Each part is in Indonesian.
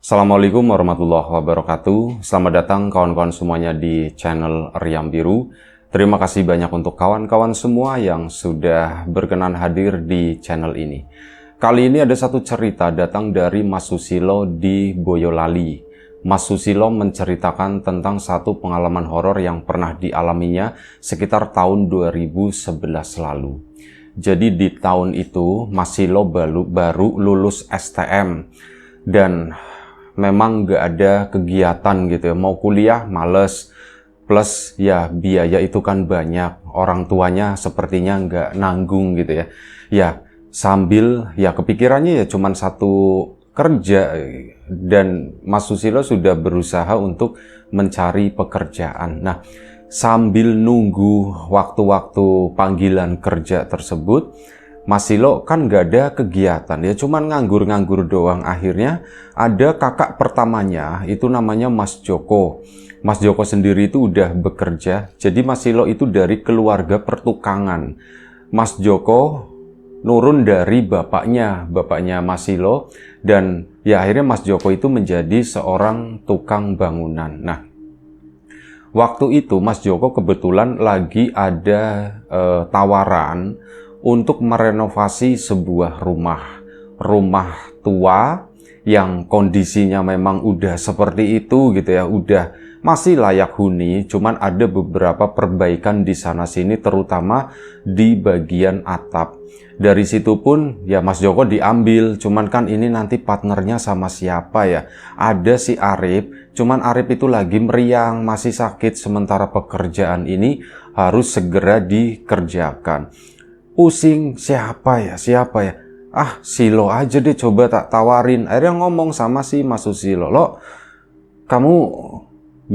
Assalamualaikum warahmatullahi wabarakatuh. Selamat datang kawan-kawan semuanya di channel Riam Biru. Terima kasih banyak untuk kawan-kawan semua yang sudah berkenan hadir di channel ini. Kali ini ada satu cerita datang dari Mas Susilo di Boyolali. Mas Susilo menceritakan tentang satu pengalaman horor yang pernah dialaminya sekitar tahun 2011 lalu. Jadi di tahun itu Mas Susilo baru lulus STM dan memang nggak ada kegiatan gitu ya, mau kuliah males, plus ya biaya itu kan banyak, orang tuanya sepertinya nggak nanggung gitu ya. Ya sambil ya kepikirannya ya cuman satu kerja, dan Mas Susilo sudah berusaha untuk mencari pekerjaan. Nah, sambil nunggu waktu-waktu panggilan kerja tersebut, Mas Silo kan nggak ada kegiatan, ya cuman nganggur-nganggur doang. Akhirnya ada kakak pertamanya, itu namanya Mas Joko. Mas Joko sendiri itu udah bekerja, jadi Mas Silo itu dari keluarga pertukangan. Mas Joko nurun dari bapaknya Mas Silo, dan ya akhirnya Mas Joko itu menjadi seorang tukang bangunan. Nah, waktu itu Mas Joko kebetulan lagi ada tawaran untuk merenovasi sebuah rumah tua yang kondisinya memang udah seperti itu gitu ya, udah masih layak huni, cuman ada beberapa perbaikan di sana sini, terutama di bagian atap. Dari situ pun ya Mas Joko diambil, cuman kan ini nanti partnernya sama siapa ya? Ada si Arif, cuman Arif itu lagi meriang, masih sakit, sementara pekerjaan ini harus segera dikerjakan. Pusing, siapa ya? Ah, Silo aja deh, coba tak tawarin. Akhirnya ngomong sama si Mas Susilo, "Lo, kamu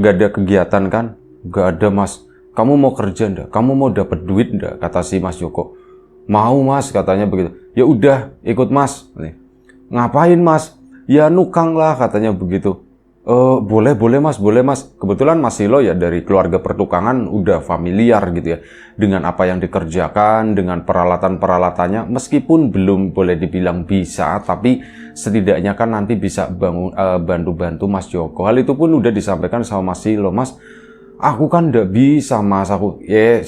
gak ada kegiatan kan?" "Gak ada, Mas." "Kamu mau kerja ndak? Kamu mau dapat duit ndak?" kata si Mas Joko. "Mau, Mas," katanya begitu. "Ya udah, ikut Mas." "Ngapain, Mas?" "Ya nukang lah," katanya begitu. Boleh Mas, boleh Mas." Kebetulan Mas Silo ya dari keluarga pertukangan udah familiar gitu ya dengan apa yang dikerjakan, dengan peralatan-peralatannya, meskipun belum boleh dibilang bisa, tapi setidaknya kan nanti bisa bantu-bantu Mas Joko. Hal itu pun udah disampaikan sama Mas Silo. "Mas, aku kan ndak bisa, Mas.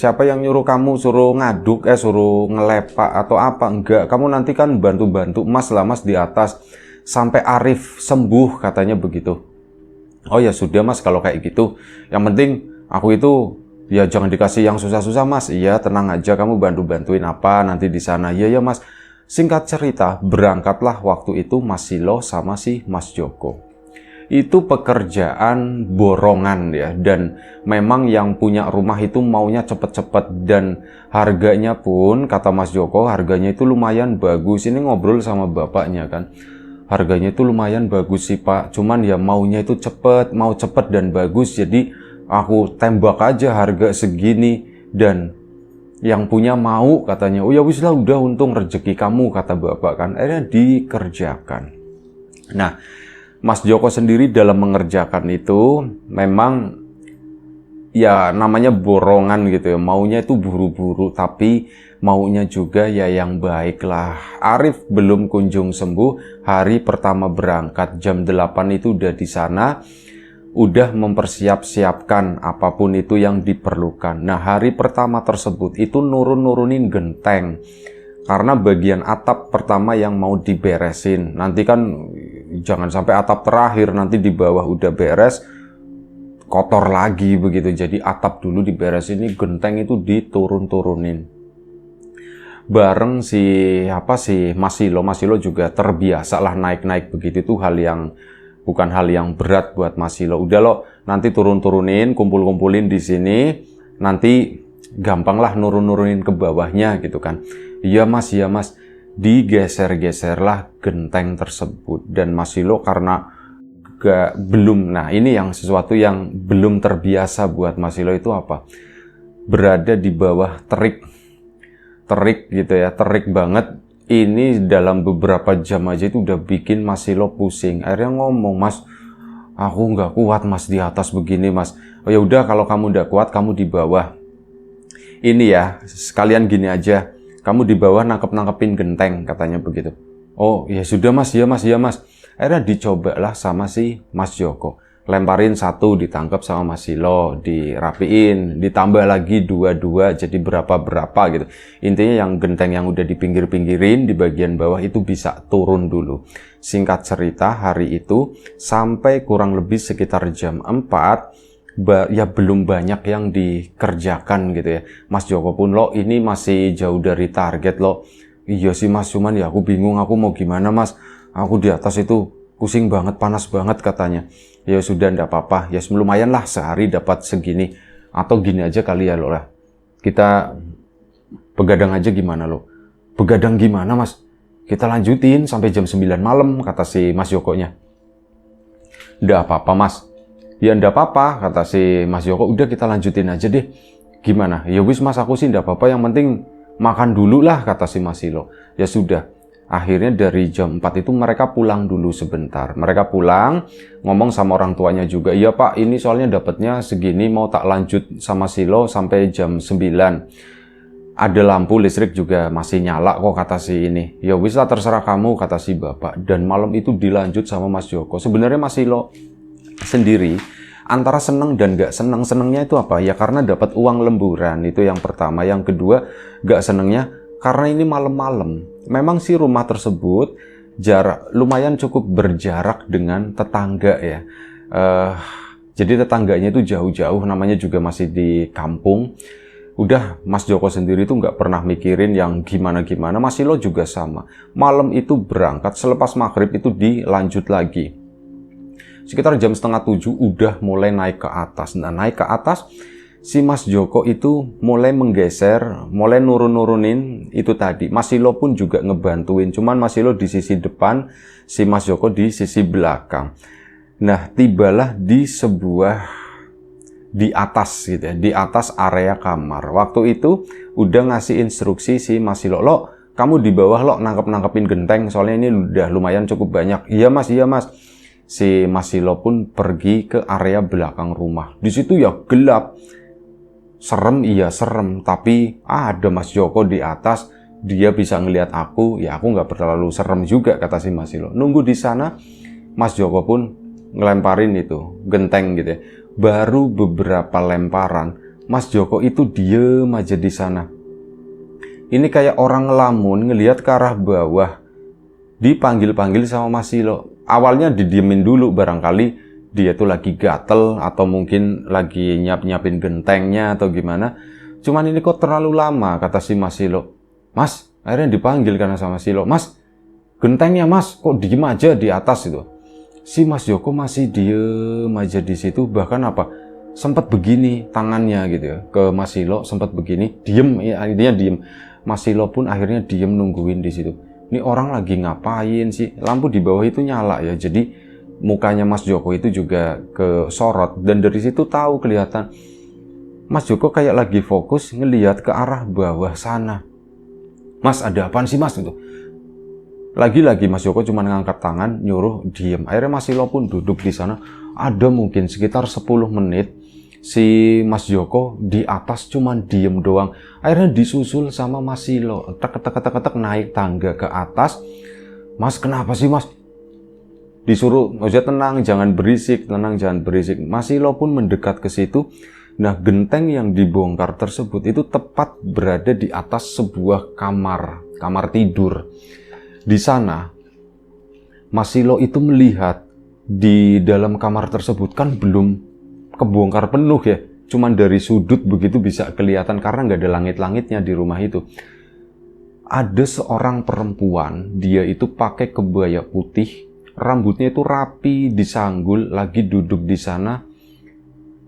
Siapa yang nyuruh kamu suruh ngaduk, suruh ngelepak atau apa? Enggak, kamu nanti kan bantu-bantu Mas lah, Mas, di atas sampai Arif sembuh," katanya begitu. "Oh ya sudah, Mas, kalau kayak gitu. Yang penting aku itu ya jangan dikasih yang susah-susah, Mas." "Iya, tenang aja, kamu bantu-bantuin apa nanti di sana." "Iya ya, Mas." Singkat cerita, berangkatlah waktu itu Mas Silo sama si Mas Joko. Itu pekerjaan borongan ya, dan memang yang punya rumah itu maunya cepet-cepet, dan harganya pun kata Mas Joko harganya itu lumayan bagus. Ini ngobrol sama bapaknya kan, harganya itu lumayan bagus sih Pak, cuman ya maunya itu mau cepet dan bagus, jadi aku tembak aja harga segini, dan yang punya mau, katanya. "Oh ya wis lah, udah, untung rezeki kamu," kata bapak kan. Akhirnya dikerjakan. Nah, Mas Joko sendiri dalam mengerjakan itu memang ya namanya borongan gitu ya, maunya itu buru-buru, tapi maunya juga ya yang baik lah. Arif belum kunjung sembuh, hari pertama berangkat jam 8 itu udah di sana, udah mempersiapkan apapun itu yang diperlukan. Nah, hari pertama tersebut itu nurunin genteng, karena bagian atap pertama yang mau diberesin. Nanti kan jangan sampai atap terakhir nanti di bawah udah beres kotor lagi begitu. Jadi atap dulu diberesin, ini genteng itu diturun-turunin. Bareng si Mas Silo juga terbiasa lah naik-naik begitu, itu bukan hal yang berat buat Mas Silo. "Udah lo, nanti turun-turunin, kumpul-kumpulin di sini, nanti gampang lah nurun-nurunin ke bawahnya," gitu kan. Iya Mas." Digeser-geserlah genteng tersebut, dan Mas Silo karena nah ini yang sesuatu yang belum terbiasa buat Mas Silo itu apa? Berada di bawah terik gitu ya, terik banget. Ini dalam beberapa jam aja itu udah bikin Mas Silo pusing. Akhirnya ngomong, "Mas, aku nggak kuat Mas di atas begini Mas." "Oh ya udah, kalau kamu nggak kuat, kamu di bawah. Ini ya, sekalian gini aja, kamu di bawah nangkepin genteng," katanya begitu. "Oh ya sudah Mas, ya Mas." Akhirnya dicobalah sama si Mas Joko. Lemparin satu, ditangkap sama Mas Silo, dirapiin, ditambah lagi dua-dua, jadi berapa-berapa gitu. Intinya yang genteng yang udah di pinggir-pinggirin, di bagian bawah itu bisa turun dulu. Singkat cerita, hari itu sampai kurang lebih sekitar jam 4, ya belum banyak yang dikerjakan gitu ya. Mas Joko pun, lo ini masih jauh dari target lo. Iya sih Mas, cuman ya aku bingung, aku mau gimana Mas. Aku di atas itu pusing banget, panas banget katanya. Ya sudah, ndak apa-apa, ya lumayan lah sehari dapat segini. Atau gini aja kali ya lo lah, kita begadang aja gimana lo? Begadang gimana Mas? Kita lanjutin sampai jam 9 malam, kata si Mas Jokonya. Ndak apa-apa Mas. Ya ndak apa-apa, kata si Mas Joko, udah kita lanjutin aja deh. Gimana? Ya wis Mas, aku sih ndak apa-apa, yang penting makan dulu lah, kata si Mas Silo. Ya sudah. Akhirnya dari jam 4 itu mereka pulang dulu sebentar. Mereka pulang, ngomong sama orang tuanya juga. Iya Pak, ini soalnya dapatnya segini, mau tak lanjut sama Silo sampai jam 9. Ada lampu listrik juga masih nyala kok, kata si ini. Ya wis lah, terserah kamu, kata si bapak. Dan malam itu dilanjut sama Mas Joko. Sebenarnya Mas Silo sendiri antara seneng dan gak seneng. Senengnya itu apa? Ya karena dapat uang lemburan, itu yang pertama. Yang kedua, gak senengnya karena ini malam-malam. Memang sih rumah tersebut lumayan cukup berjarak dengan tetangga ya. Jadi tetangganya itu jauh-jauh, namanya juga masih di kampung. Udah Mas Joko sendiri tuh nggak pernah mikirin yang gimana-gimana. Mas Silo juga sama. Malam itu berangkat, selepas maghrib itu dilanjut lagi. Sekitar jam 6:30 udah mulai naik ke atas. Nah, naik ke atas, si Mas Joko itu mulai menggeser, mulai nurun-nurunin itu tadi. Mas Silo pun juga ngebantuin. Cuman Mas Silo di sisi depan, si Mas Joko di sisi belakang. Nah, tibalah di atas gitu ya, di atas area kamar. Waktu itu udah ngasih instruksi si Mas Silo, lo kamu di bawah lo nangkep-nangkepin genteng, soalnya ini udah lumayan cukup banyak. Iya Mas, iya Mas. Si Mas Silo pun pergi ke area belakang rumah. Di situ ya gelap. Serem, iya serem, tapi ada Mas Joko di atas, dia bisa ngelihat aku, ya aku nggak terlalu serem juga, kata si Mas Silo. Nunggu di sana, Mas Joko pun ngelemparin itu genteng gitu ya. Baru beberapa lemparan, Mas Joko itu diem aja di sana. Ini kayak orang ngelamun ngelihat ke arah bawah, dipanggil-panggil sama Mas Silo. Awalnya didiemin dulu, barangkali dia tuh lagi gatel atau mungkin lagi nyiapin gentengnya atau gimana. Cuman ini kok terlalu lama, kata si Mas Silo. Mas, akhirnya dipanggil karena sama Silo. Mas, gentengnya Mas, kok diem aja di atas itu. Si Mas Joko masih diem aja di situ, bahkan apa? Sempat begini tangannya gitu ya ke Mas Silo, sempat begini, diem, ya, intinya diem. Mas Silo pun akhirnya diem nungguin di situ. Ini orang lagi ngapain sih? Lampu di bawah itu nyala ya, jadi mukanya Mas Joko itu juga kesorot, dan dari situ tahu kelihatan Mas Joko kayak lagi fokus ngelihat ke arah bawah sana. Mas, ada apaan sih Mas? Gitu. Lagi-lagi Mas Joko cuma ngangkat tangan nyuruh diem. Akhirnya Mas Silo pun duduk di sana. Ada mungkin sekitar 10 menit si Mas Joko di atas cuman diem doang. Akhirnya disusul sama Mas Silo, tek naik tangga ke atas. Mas, kenapa sih Mas? Disuruh, maksudnya tenang, jangan berisik, tenang, jangan berisik. Mas Silo pun mendekat ke situ. Nah, genteng yang dibongkar tersebut itu tepat berada di atas sebuah kamar tidur. Di sana, Mas Silo itu melihat di dalam kamar tersebut kan belum kebongkar penuh ya. Cuman dari sudut begitu bisa kelihatan karena nggak ada langit-langitnya di rumah itu. Ada seorang perempuan, dia itu pakai kebaya putih, rambutnya itu rapi, disanggul, lagi duduk di sana.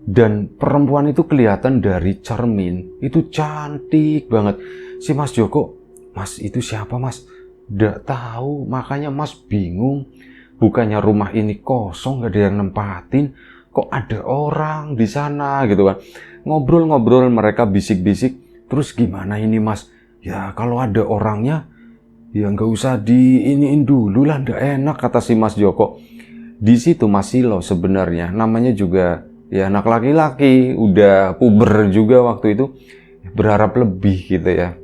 Dan perempuan itu kelihatan dari cermin, itu cantik banget. Si Mas Joko, Mas itu siapa Mas? Nggak tahu, makanya Mas bingung. Bukannya rumah ini kosong, nggak ada yang nempatin, kok ada orang di sana gitu kan. Ngobrol-ngobrol mereka bisik-bisik, terus gimana ini Mas? Ya kalau ada orangnya, ya nggak usah diiniin dulu lah, nggak enak, kata si Mas Joko. Di situ Mas Silo sebenarnya, namanya juga ya anak laki-laki, udah puber juga waktu itu, berharap lebih gitu ya.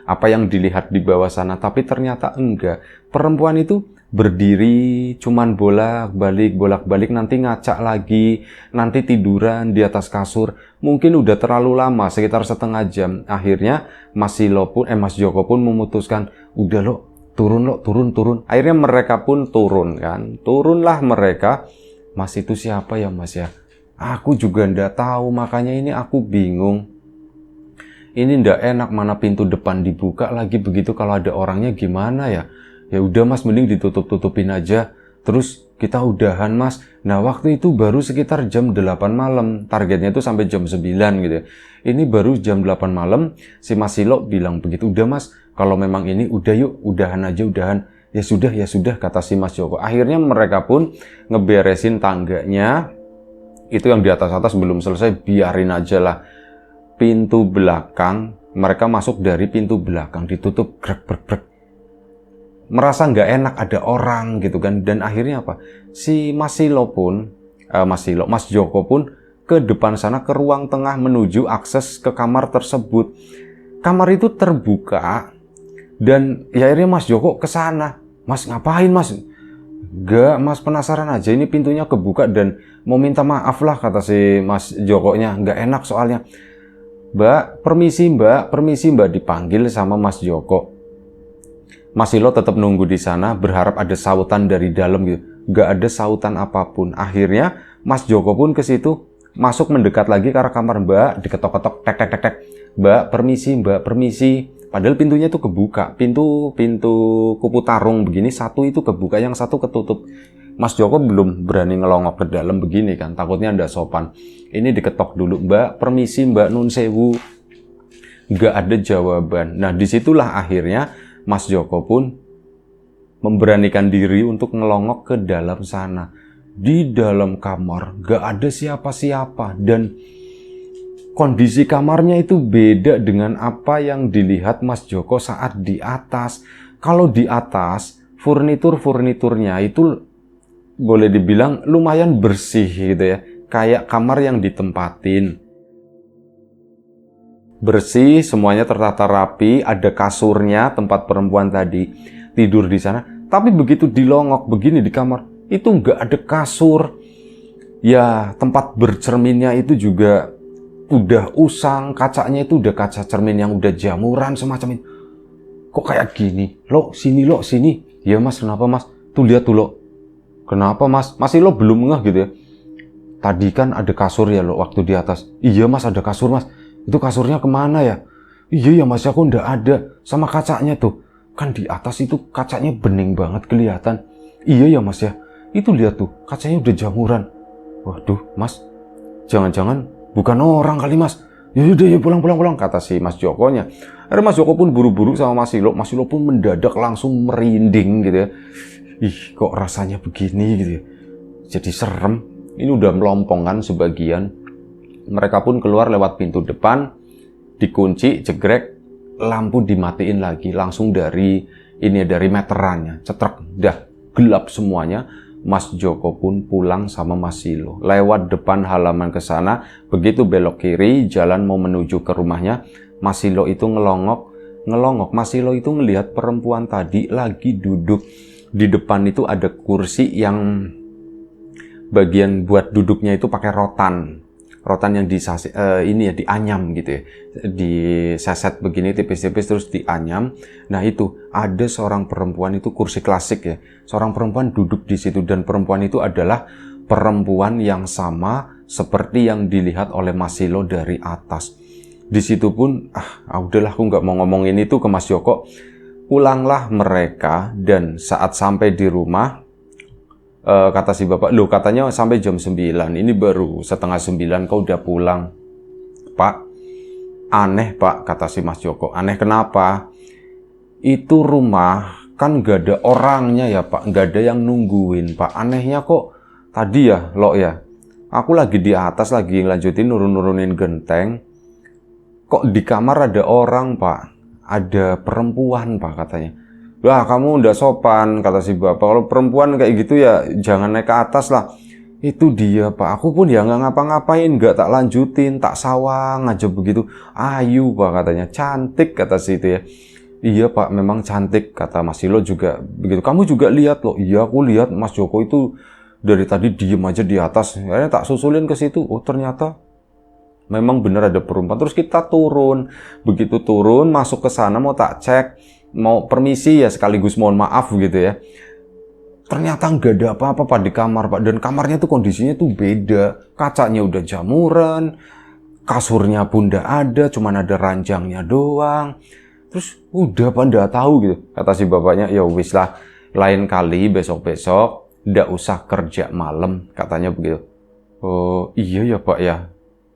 Apa yang dilihat di bawah sana, tapi ternyata enggak. Perempuan itu berdiri cuman bolak-balik nanti ngacak lagi, nanti tiduran di atas kasur. Mungkin udah terlalu lama, sekitar setengah jam. Akhirnya Mas Joko pun memutuskan, udah lo turun. Akhirnya mereka pun turun kan. Turunlah mereka. Mas itu siapa ya Mas ya? Aku juga ndak tahu, makanya ini aku bingung. Ini ndak enak, mana pintu depan dibuka lagi begitu, kalau ada orangnya gimana ya? Ya udah Mas, mending ditutup-tutupin aja. Terus kita udahan Mas. Nah waktu itu baru sekitar jam 8 malam. Targetnya itu sampai jam 9 gitu ya. Ini baru jam 8 malam. Si Mas Silo bilang begitu. Udah Mas, kalau memang ini udah yuk, udahan aja, udahan. Ya sudah, kata si Mas Joko. Akhirnya mereka pun ngeberesin tangganya. Itu yang di atas-atas belum selesai, biarin aja lah. Pintu belakang, mereka masuk dari pintu belakang, ditutup, grek. Merasa nggak enak ada orang gitu kan. Dan akhirnya apa? Si Mas Joko pun ke depan sana, ke ruang tengah menuju akses ke kamar tersebut. Kamar itu terbuka dan ya akhirnya Mas Joko ke sana. Mas ngapain Mas? Enggak Mas, penasaran aja, ini pintunya kebuka dan mau minta maaf lah, kata si Mas Jokonya. Nggak enak soalnya. Mbak, permisi mbak, dipanggil sama Mas Joko. Mas Silo tetap nunggu di sana, berharap ada sautan dari dalam gitu. Nggak ada sautan apapun. Akhirnya Mas Joko pun ke situ, masuk mendekat lagi ke arah kamar Mbak, diketok-ketok, tek. Mbak, permisi. Padahal pintunya itu kebuka. Pintu kupu tarung begini, satu itu kebuka, yang satu ketutup. Mas Joko belum berani ngelongok ke dalam begini kan, takutnya ndak sopan. Ini diketok dulu, Mbak, permisi Mbak, nun sewu. Nggak ada jawaban. Nah disitulah akhirnya Mas Joko pun memberanikan diri untuk ngelongok ke dalam sana. Di dalam kamar nggak ada siapa-siapa dan kondisi kamarnya itu beda dengan apa yang dilihat Mas Joko saat di atas. Kalau di atas, furniturnya itu boleh dibilang lumayan bersih gitu ya. Kayak kamar yang ditempatin. Bersih, semuanya tertata rapi, ada kasurnya, tempat perempuan tadi tidur di sana. Tapi begitu dilongok begini di kamar, itu nggak ada kasur. Ya, tempat bercerminnya itu juga udah usang, kacanya itu udah kaca cermin yang udah jamuran semacam itu. Kok kayak gini? Lo, sini. Ya Mas, kenapa Mas? Tuh lihat tuh lo. Kenapa Mas? Masih lo belum ngeh gitu ya? Tadi kan ada kasur ya lo waktu di atas. Iya Mas, ada kasur Mas. Itu kasurnya kemana ya? Iya ya Mas, aku ndak ada. Sama kacanya tuh. Kan di atas itu kacanya bening banget kelihatan. Iya ya Mas ya. Itu lihat tuh, kacanya udah jamuran. Waduh Mas, jangan-jangan bukan orang kali Mas. Ya udah ya pulang, kata si Mas Jokonya. Akhirnya Mas Joko pun buru-buru sama Mas Silo. Mas Silo pun mendadak langsung merinding gitu ya. Ih, kok rasanya begini gitu ya. Jadi serem. Ini udah melompong kan sebagian. Mereka pun keluar lewat pintu depan, dikunci, jegrek, lampu dimatiin lagi. Langsung dari meterannya, cetrek, dah gelap semuanya. Mas Joko pun pulang sama Mas Silo. Lewat depan halaman ke sana, begitu belok kiri, jalan mau menuju ke rumahnya, Mas Silo itu ngelongok. Mas Silo itu ngelihat perempuan tadi lagi duduk. Di depan itu ada kursi yang bagian buat duduknya itu pakai rotan yang dianyam gitu ya, diseset begini tipis-tipis terus dianyam. Nah itu ada seorang perempuan, itu kursi klasik ya, seorang perempuan duduk di situ dan perempuan itu adalah perempuan yang sama seperti yang dilihat oleh Mas Silo dari atas. Di situ pun udahlah, aku nggak mau ngomongin itu ke Mas Joko. Pulanglah mereka dan saat sampai di rumah, kata si bapak, loh katanya sampai jam 9, ini baru setengah 9 kau udah pulang. Pak, aneh Pak, kata si Mas Joko. Aneh kenapa? Itu rumah kan gak ada orangnya ya Pak, gak ada yang nungguin Pak. Anehnya kok tadi ya lo ya, aku lagi di atas lagi lanjutin nurunin genteng, kok di kamar ada orang Pak, ada perempuan Pak katanya. Wah kamu udah sopan, kata si bapak. Kalau perempuan kayak gitu ya jangan naik ke atas lah. Itu dia Pak, aku pun ya nggak ngapa-ngapain, nggak tak lanjutin, tak sawang aja begitu. Ayu Pak katanya, cantik kata si itu ya. Iya Pak, memang cantik, kata Mas Silo juga begitu. Kamu juga lihat loh. Iya, aku lihat Mas Joko itu dari tadi diem aja di atas. Akhirnya tak susulin ke situ. Oh ternyata memang benar ada perempuan. Terus kita turun. Begitu turun, masuk ke sana mau tak cek, mau permisi ya sekaligus mohon maaf gitu ya. Ternyata nggak ada apa-apa Pak di kamar Pak. Dan kamarnya tuh kondisinya tuh beda. Kacanya udah jamuran, kasurnya pun nggak ada, cuman ada ranjangnya doang. Terus udah Pak nggak tahu gitu. Kata si bapaknya, ya wis lah, lain kali besok-besok nggak usah kerja malam, katanya begitu. Oh iya ya Pak ya.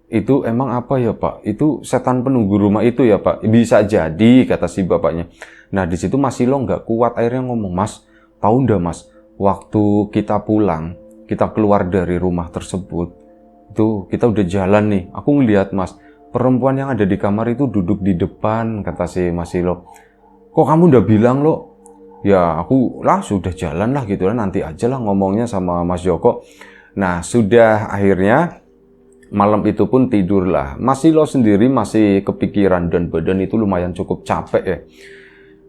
Itu emang apa ya Pak? Itu setan penunggu rumah itu ya Pak? Bisa jadi, kata si bapaknya. Nah di situ Mas Silo nggak kuat, akhirnya ngomong, Mas, tahu nggak Mas? Waktu kita pulang, kita keluar dari rumah tersebut, itu kita udah jalan nih. Aku ngeliat Mas, perempuan yang ada di kamar itu duduk di depan, kata si Mas Silo. Kok kamu udah bilang lo? Ya aku lah sudah jalan lah gitu lah, nanti aja lah ngomongnya sama Mas Joko. Nah sudah akhirnya malam itu pun tidurlah. Mas Silo sendiri masih kepikiran dan badan itu lumayan cukup capek ya.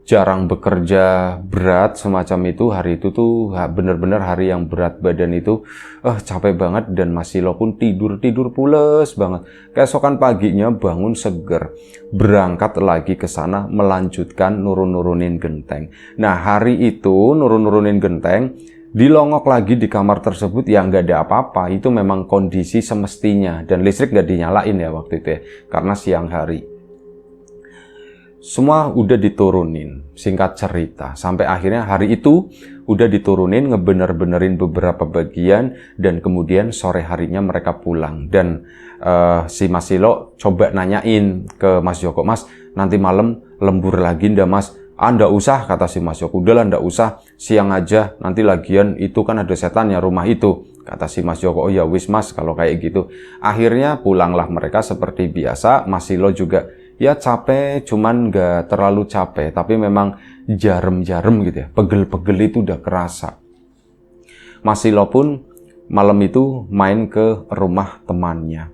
Jarang bekerja berat semacam itu. Hari itu tuh bener-bener hari yang berat badan itu. Capek banget dan Mas Silo pun tidur pules banget. Keesokan paginya bangun seger. Berangkat lagi ke sana melanjutkan nurun-nurunin genteng. Nah hari itu nurun-nurunin genteng. Dilongok lagi di kamar tersebut yang nggak ada apa-apa. Itu memang kondisi semestinya. Dan listrik nggak dinyalain ya waktu itu ya. Karena siang hari. Semua udah diturunin, singkat cerita. Sampai akhirnya hari itu udah diturunin, ngebener-benerin beberapa bagian. Dan kemudian sore harinya mereka pulang. Dan si Mas Silo coba nanyain ke Mas Joko, Mas nanti malam lembur lagi ndak Mas? Ndak usah, kata si Mas Joko. Udahlah ndak usah, siang aja. Nanti lagian itu kan ada setannya rumah itu, kata si Mas Joko. Oh ya wis Mas, kalau kayak gitu. Akhirnya pulanglah mereka seperti biasa. Mas Silo juga ya capek, cuman nggak terlalu capek. Tapi memang jarem-jarem gitu ya. Pegel-pegel itu udah kerasa. Mas Silo pun malam itu main ke rumah temannya.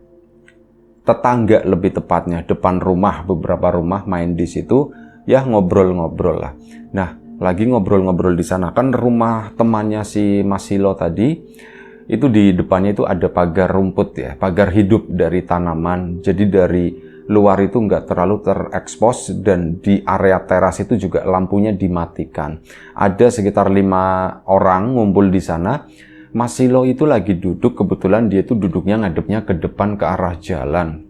Tetangga lebih tepatnya, depan rumah, beberapa rumah main di situ. Ya ngobrol-ngobrol lah. Nah, lagi ngobrol-ngobrol di sana kan rumah temannya si Mas Silo tadi itu di depannya itu ada pagar rumput ya, pagar hidup dari tanaman. Jadi dari luar itu nggak terlalu terekspos dan di area teras itu juga lampunya dimatikan. Ada sekitar 5 orang ngumpul di sana. Mas Silo itu lagi duduk, kebetulan dia itu duduknya ngadepnya ke depan ke arah jalan.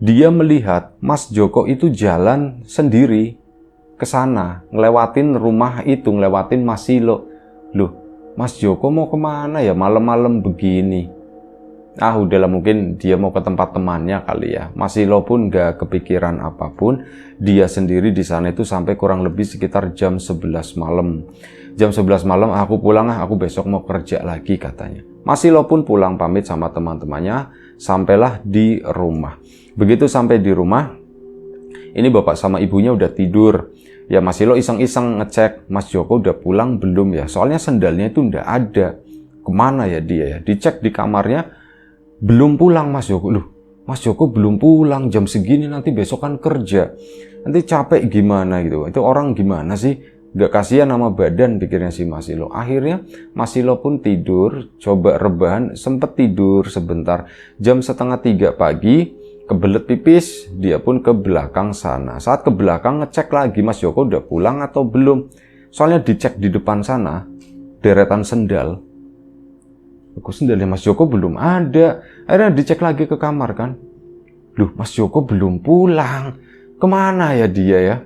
Dia melihat Mas Joko itu jalan sendiri ke sana, ngelewatin rumah itu, ngelewatin Mas Silo. Loh, Mas Joko mau kemana ya malam-malam begini? Udahlah mungkin dia mau ke tempat temannya kali ya. Mas Silo pun gak kepikiran apapun. Dia sendiri di sana itu sampai kurang lebih sekitar jam 11 malam. Jam 11 malam aku pulang aku besok mau kerja lagi katanya. Mas Silo pun pulang pamit sama teman-temannya. Sampailah di rumah. Begitu sampai di rumah, ini bapak sama ibunya udah tidur. Ya Mas Silo iseng-iseng ngecek, Mas Joko udah pulang belum ya? Soalnya sendalnya itu udah ada. Kemana ya dia ya? Dicek di kamarnya, belum pulang Mas Joko. Loh, Mas Joko belum pulang, jam segini nanti besok kan kerja. Nanti capek gimana gitu. Itu orang gimana sih? Gak kasihan sama badan, pikirnya si Mas Silo. Akhirnya Mas Silo pun tidur, coba rebahan, sempet tidur sebentar. Jam 2:30 pagi, kebelet pipis, dia pun ke belakang sana. Saat ke belakang ngecek lagi Mas Joko udah pulang atau belum. Soalnya dicek di depan sana, deretan sendal. Kok sendalnya Mas Joko belum ada. Akhirnya dicek lagi ke kamar kan. Loh, Mas Joko belum pulang. Kemana ya dia ya?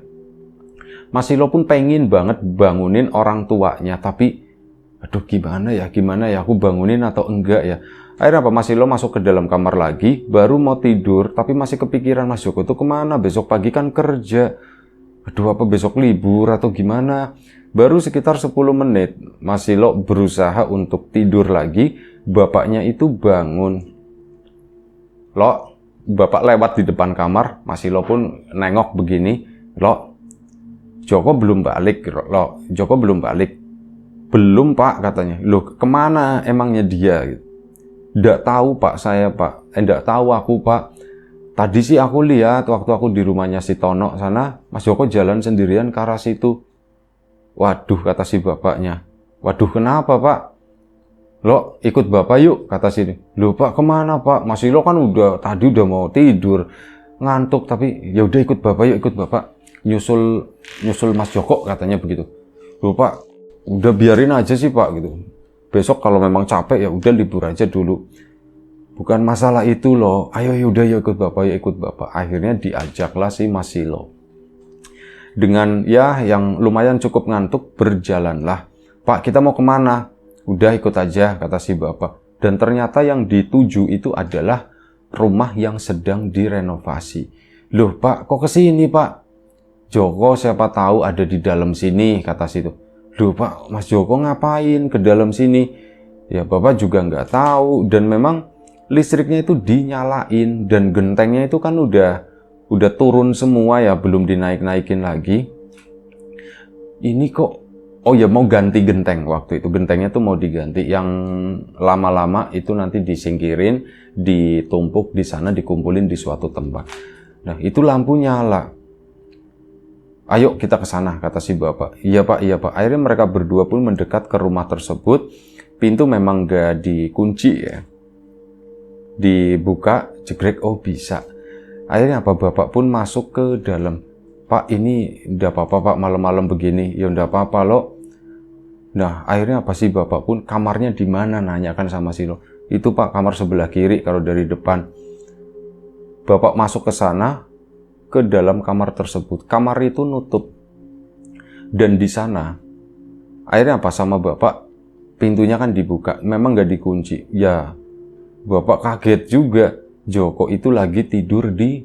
Mas Silo pun pengen banget bangunin orang tuanya. Tapi, aduh gimana ya aku bangunin atau enggak ya. Akhirnya apa? Mas Silo masuk ke dalam kamar lagi, baru mau tidur, tapi masih kepikiran Mas Joko itu kemana? Besok pagi kan kerja. Aduh apa besok libur atau gimana? Baru sekitar 10 menit, Mas Silo berusaha untuk tidur lagi, bapaknya itu bangun. Loh, bapak lewat di depan kamar, Mas Silo pun nengok begini. Loh, Joko belum balik. Loh, Joko belum balik. Belum Pak katanya. Loh kemana emangnya dia? Nggak tahu Pak saya Pak. Nggak tahu aku Pak. Tadi sih aku lihat waktu aku di rumahnya si Tono sana, Mas Joko jalan sendirian ke arah situ. Waduh, kata si bapaknya. Waduh, kenapa Pak? Lo ikut bapak yuk, kata sini. Loh Pak, kemana Pak? Mas Ilo kan tadi udah mau tidur, ngantuk, tapi ya udah ikut bapak yuk, ikut bapak. Nyusul Mas Joko, katanya begitu. Loh Pak, udah biarin aja sih Pak gitu. Besok kalau memang capek ya udah libur aja dulu. Bukan masalah itu loh. Ayo yaudah ya ikut bapak, ya ikut bapak. Akhirnya diajaklah si Mas Silo. Dengan ya yang lumayan cukup ngantuk, berjalanlah. Pak, kita mau kemana? Udah ikut aja, kata si bapak. Dan ternyata yang dituju itu adalah rumah yang sedang direnovasi. Loh Pak, kok kesini Pak? Joko siapa tahu ada di dalam sini, kata situ. Loh Pak, Mas Joko ngapain ke dalam sini? Ya bapak juga nggak tahu. Dan memang listriknya itu dinyalain dan gentengnya itu kan udah turun semua ya, belum dinaik-naikin lagi. Ini kok, oh ya mau ganti genteng waktu itu, gentengnya tuh mau diganti, yang lama-lama itu nanti disingkirin, ditumpuk di sana, dikumpulin di suatu tempat. Nah itu lampu nyala. Ayo kita ke sana, kata si bapak. Iya Pak, iya Pak. Akhirnya mereka berdua pun mendekat ke rumah tersebut. Pintu memang gak dikunci ya. Dibuka, jegrek, oh bisa. Akhirnya apa, bapak pun masuk ke dalam. Pak, ini udah apa-apa Pak, malam-malam begini. Ya udah apa-apa lo. Nah akhirnya apa sih, bapak pun kamarnya di mana, nanyakan sama Silo. Itu Pak, kamar sebelah kiri kalau dari depan. Bapak masuk ke sana, ke dalam kamar tersebut. Kamar itu nutup. Dan di sana akhirnya apa, sama bapak, pintunya kan dibuka, memang gak dikunci. Ya bapak kaget juga, Joko itu lagi tidur di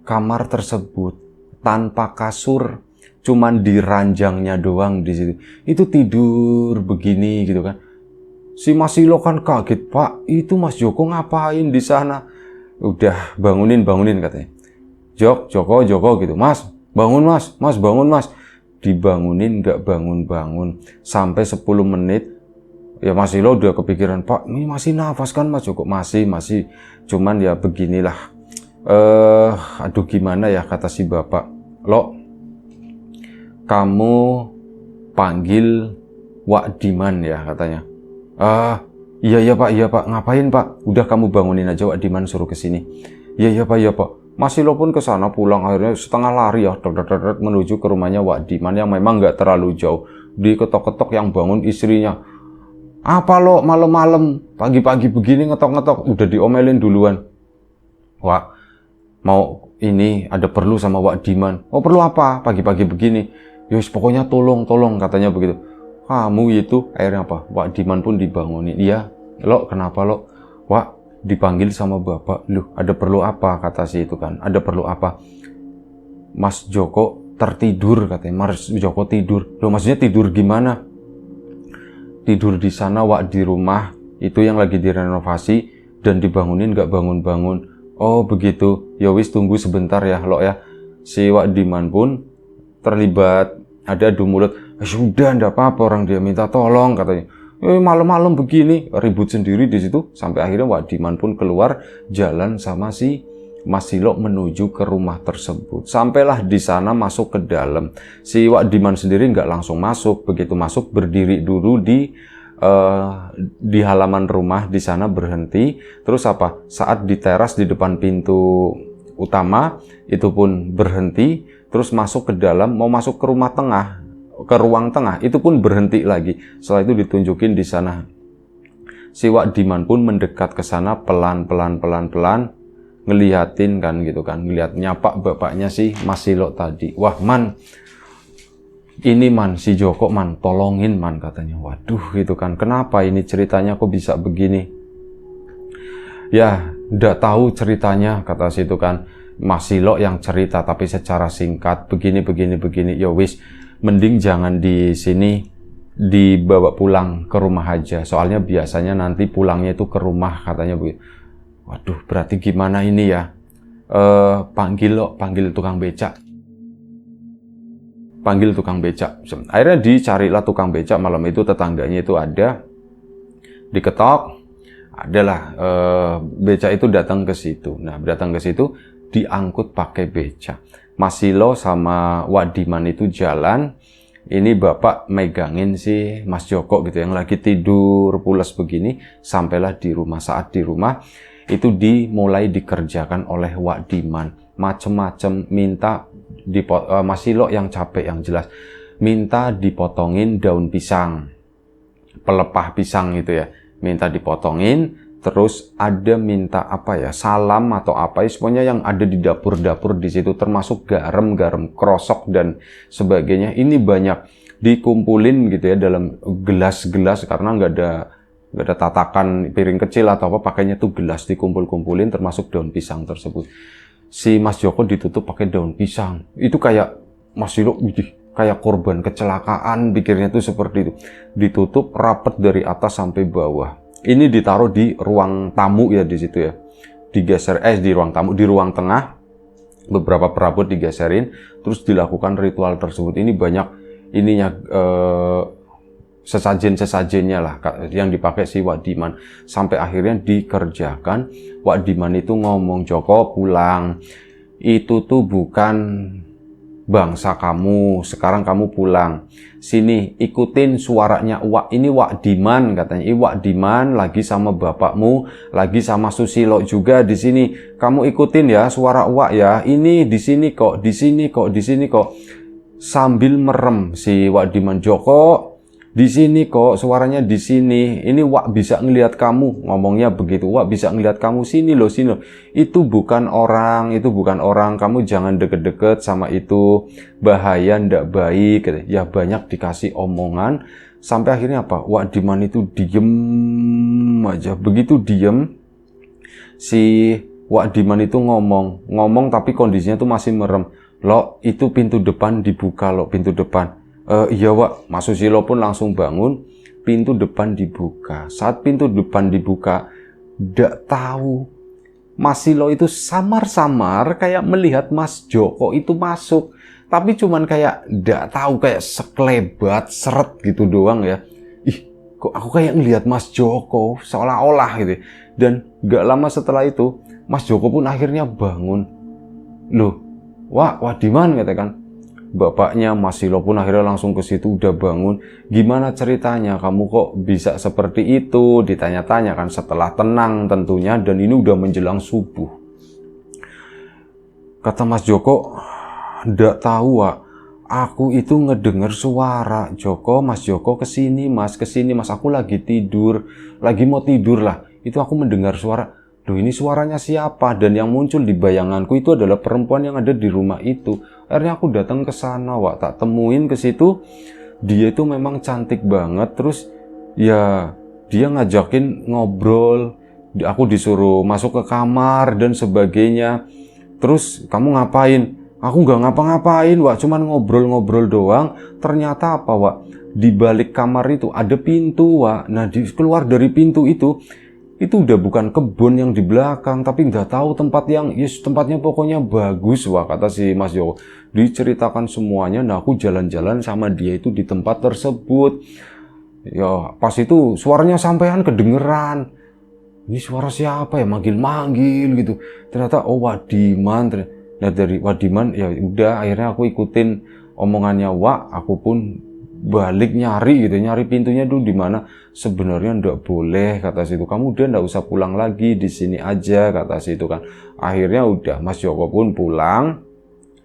kamar tersebut tanpa kasur, cuman di ranjangnya doang di situ. Itu tidur begini gitu kan. Si Mas Silo kan kaget, Pak, itu Mas Joko ngapain di sana? Udah bangunin katanya. Joko gitu. Mas, bangun Mas, bangun Mas. Dibangunin nggak bangun-bangun sampai 10 menit. Ya Mas Silo udah kepikiran, Pak, ini masih nafas kan Mas Joko? Masih. Cuman ya beginilah. Aduh gimana ya, kata si bapak. Lo, kamu panggil Wak Diman ya, katanya. Iya Pak. Ngapain Pak? Udah kamu bangunin aja Wak Diman, suruh kesini. Iya Pak. Mas Silo pun ke sana, pulang akhirnya setengah lari ya, menuju ke rumahnya Wak Diman yang memang nggak terlalu jauh. Diketok-ketok, yang bangun istrinya. Apa lo malam-malam pagi-pagi begini ngetok-ngetok? Udah diomelin duluan. Wak, mau ini ada perlu sama Wak Diman. Oh perlu apa? Pagi-pagi begini. Yus pokoknya tolong katanya begitu. Kamu itu akhirnya apa? Wak Diman pun dibangunin. Iya, lo kenapa lo? Wak, dipanggil sama bapak. Loh, ada perlu apa? Kata si itu kan. Ada perlu apa? Mas Joko tertidur katanya. Mas Joko tidur. Loh, maksudnya tidur gimana? Tidur di sana Wak, di rumah itu yang lagi direnovasi, dan dibangunin gak bangun-bangun. Oh begitu. Ya wis, tunggu sebentar ya lo ya. Si Wak Diman pun terlibat ada adu mulut. Sudah ndak apa-apa, orang dia minta tolong katanya. Malam-malam begini, ribut sendiri di situ. Sampai akhirnya Wak Diman pun keluar jalan sama si Mas Silo menuju ke rumah tersebut. Sampailah di sana, masuk ke dalam. Si Wak Diman sendiri nggak langsung masuk. Begitu masuk, berdiri dulu di halaman rumah, di sana berhenti. Terus apa? Saat di teras di depan pintu utama itu pun berhenti. Terus masuk ke dalam, mau masuk ke rumah tengah, ke ruang tengah, itu pun berhenti lagi. Setelah itu ditunjukin di sana. Si Wak Diman pun mendekat ke sana pelan, ngeliatin kan gitu kan, ngeliat, nyapa bapaknya si Mas Silo tadi. Wah man, ini man, si Joko man, tolongin man, katanya. Waduh gitu kan, kenapa ini ceritanya kok bisa begini? Ya, ndak tahu ceritanya, kata si itu kan. Mas Silo yang cerita, tapi secara singkat, begini. Ya wis, mending jangan di sini, dibawa pulang ke rumah aja. Soalnya biasanya nanti pulangnya itu ke rumah, katanya begitu. Waduh, berarti gimana ini ya? Panggil tukang becak. Panggil tukang becak. Akhirnya dicarilah tukang becak malam itu, tetangganya itu ada. Diketok. adalah beca itu datang ke situ. Nah, datang ke situ diangkut pakai beca. Mas Silo sama Wak Diman itu jalan. Ini bapak megangin si Mas Joko gitu yang lagi tidur pules begini. Sampailah di rumah. Saat di rumah itu dimulai dikerjakan oleh Wak Diman. Macem-macem minta Mas Silo yang capek yang jelas. Minta dipotongin daun pisang. Pelepah pisang gitu ya. Minta dipotongin. Terus ada minta apa ya, salam atau apa, semuanya yang ada di dapur-dapur di situ, termasuk garam krosok dan sebagainya. Ini banyak dikumpulin gitu ya dalam gelas-gelas karena nggak ada tatakan piring kecil atau apa, pakainya tuh gelas dikumpul-kumpulin termasuk daun pisang tersebut. Si Mas Joko ditutup pakai daun pisang. Itu kayak Mas Silo kayak korban kecelakaan, pikirnya tuh seperti itu. Ditutup rapet dari atas sampai bawah. Ini ditaruh di ruang tamu ya di situ ya. Digeser di ruang tamu, di ruang tengah beberapa perabot digeserin, terus dilakukan ritual tersebut. Ini banyak ininya sesajen-sesajennya lah yang dipakai si Wak Diman. Sampai akhirnya dikerjakan. Wak Diman itu ngomong, "Joko pulang. Itu tuh bukan bangsa kamu, sekarang kamu pulang. Sini, ikutin suaranya Wak. Ini Wak Diman," katanya. Wak Diman lagi sama bapakmu, lagi sama Susilo juga di sini. Kamu ikutin ya suara Wak ya. Ini di sini kok, di sini kok, di sini kok. Sambil merem si Wak Diman, "Joko, di sini kok, suaranya di sini. Ini Wak bisa ngelihat kamu." Ngomongnya begitu. "Wak bisa ngelihat kamu, sini loh, sini loh. Itu bukan orang, itu bukan orang. Kamu jangan deket-deket sama itu. Bahaya, ndak baik." Ya banyak dikasih omongan. Sampai akhirnya apa? Wak Diman itu diem aja. Begitu diem, si Wak Diman itu ngomong tapi kondisinya tuh masih merem. "Lo, itu pintu depan dibuka, lo, pintu depan." "Iya Wak." Mas Susilo pun langsung bangun, pintu depan dibuka. Saat pintu depan dibuka, ndak tahu Mas Silo itu samar-samar kayak melihat Mas Joko itu masuk. Tapi cuman kayak ndak tahu, kayak sekelebat seret gitu doang ya. Kok aku kayak ngelihat Mas Joko seolah-olah gitu. Dan gak lama setelah itu Mas Joko pun akhirnya bangun. "Loh, Wak Diman," katakan. Bapaknya Mas Silo pun akhirnya langsung ke situ, udah bangun. "Gimana ceritanya? Kamu kok bisa seperti itu?" Ditanya-tanya kan setelah tenang tentunya, dan ini udah menjelang subuh. Kata Mas Joko, "Ndak tahu Wak. Aku itu ngedenger suara. Joko, Mas Joko kesini mas. Aku lagi tidur. Lagi mau tidur lah. Itu aku mendengar suara. Duh, ini suaranya siapa?" Dan yang muncul di bayanganku itu adalah perempuan yang ada di rumah itu. Akhirnya aku datang ke sana, Wak. Tak temuin ke situ. Dia itu memang cantik banget. Terus ya dia ngajakin ngobrol. Aku disuruh masuk ke kamar dan sebagainya. Terus, "Kamu ngapain?" "Aku nggak ngapa-ngapain, Wak. Cuman ngobrol-ngobrol doang." Ternyata apa, Wak? Di balik kamar itu ada pintu, Wak. Nah, keluar dari pintu itu udah bukan kebun yang di belakang, tapi nggak tahu tempat yang, tempatnya pokoknya bagus, Wak, kata si Mas Joko. Diceritakan semuanya. Nah, aku jalan-jalan sama dia itu di tempat tersebut. Ya, pas itu suaranya sampean kedengeran. Ini suara siapa ya? Manggil-manggil gitu. Ternyata, oh, Wak Diman. Nah, dari Wak Diman, ya udah, akhirnya aku ikutin omongannya Wak. Aku pun balik nyari gitu, nyari pintunya dulu di mana. Sebenarnya ndak boleh, kata situ. "Kamu udah ndak usah pulang lagi, di sini aja," kata situ kan. Akhirnya udah, Mas Joko pun pulang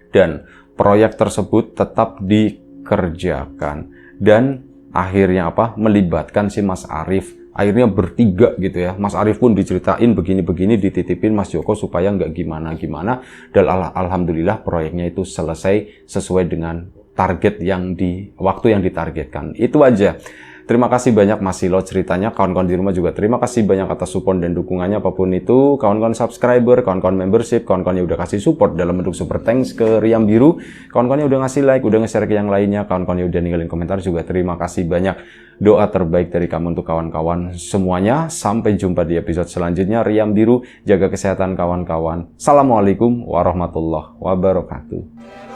dan proyek tersebut tetap dikerjakan. Dan akhirnya apa? Melibatkan si Mas Arif. Akhirnya bertiga gitu ya. Mas Arif pun diceritain begini-begini, dititipin Mas Joko supaya nggak gimana-gimana. Dan alhamdulillah proyeknya itu selesai sesuai dengan target waktu yang ditargetkan. Itu aja. Terima kasih banyak Mas Silo ceritanya. Kawan-kawan di rumah juga terima kasih banyak atas support dan dukungannya apapun itu. Kawan-kawan subscriber, kawan-kawan membership, kawan-kawan yang udah kasih support dalam bentuk super thanks ke Riam Biru. Kawan-kawan yang udah ngasih like, udah nge-share ke yang lainnya. Kawan-kawan yang udah ninggalin komentar juga terima kasih banyak. Doa terbaik dari kamu untuk kawan-kawan semuanya. Sampai jumpa di episode selanjutnya. Riam Biru, jaga kesehatan kawan-kawan. Assalamualaikum warahmatullahi wabarakatuh.